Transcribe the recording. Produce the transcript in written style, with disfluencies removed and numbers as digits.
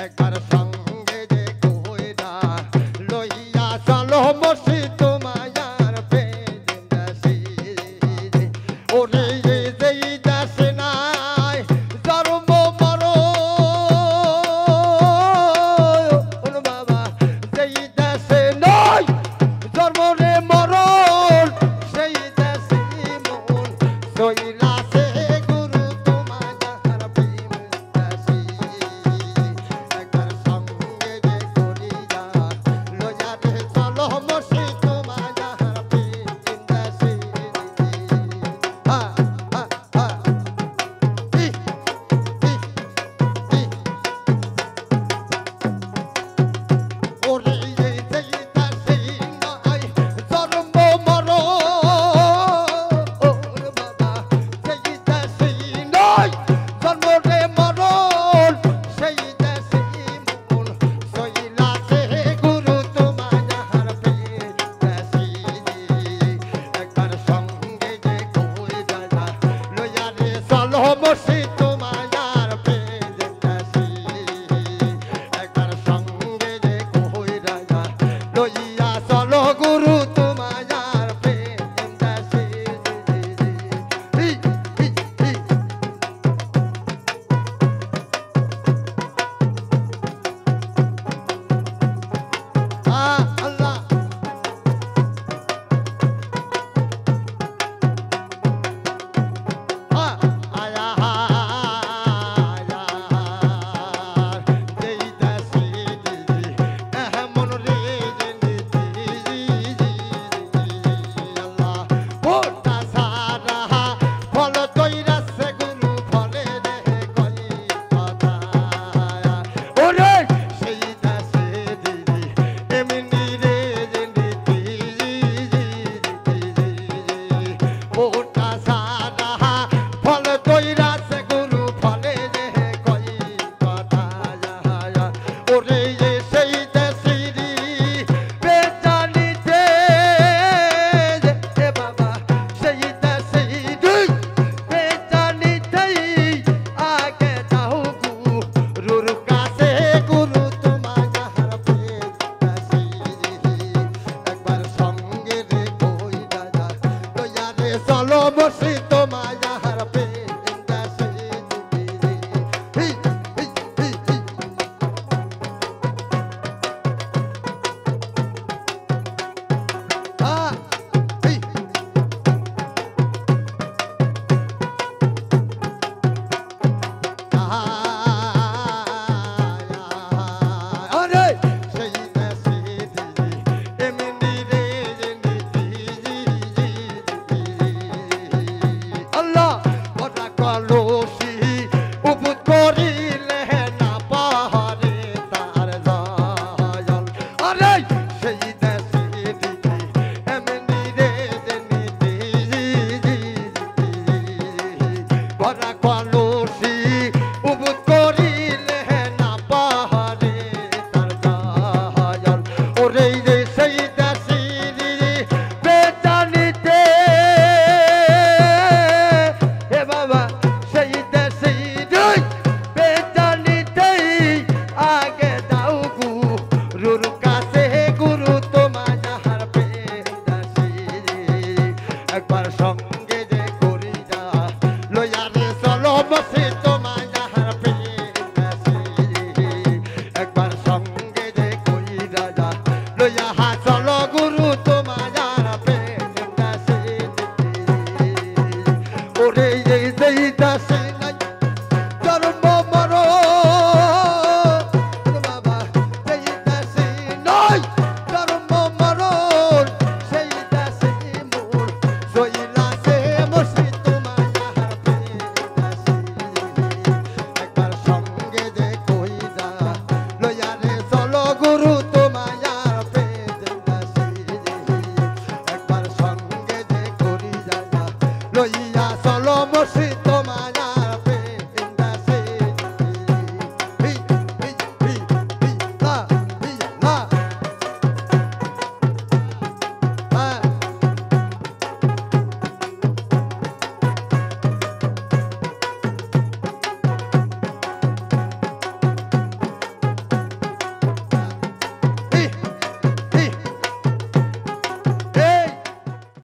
একবার সঙ্গে যে কইরা লইয়া চলো মসজিদ তোমার পেজেন্দাসি ওরে যেই দাসে নাই জন্ম মরো ওর বাবা যেই দাসে নয় জন্ম রে মরণ সেই দাসে মন সইলাছে গুরু তোমার পেজেন্দাসি একবার সঙ্গে যে করিয়া লইয়া রে চলো মসজিদ তোমার পেজেন্দাসি হা হা হা ই ই ই ওরে যেই দাসে নয় জন্ম মরণ ওর বাবা সেই দাসে নয় জন্ম রে মরণ সেই দাসে মন সইলাছে গুরু তোমার পেজেন্দাসি একবার সঙ্গে যে কইরা লইয়া রে চলো মসজিদ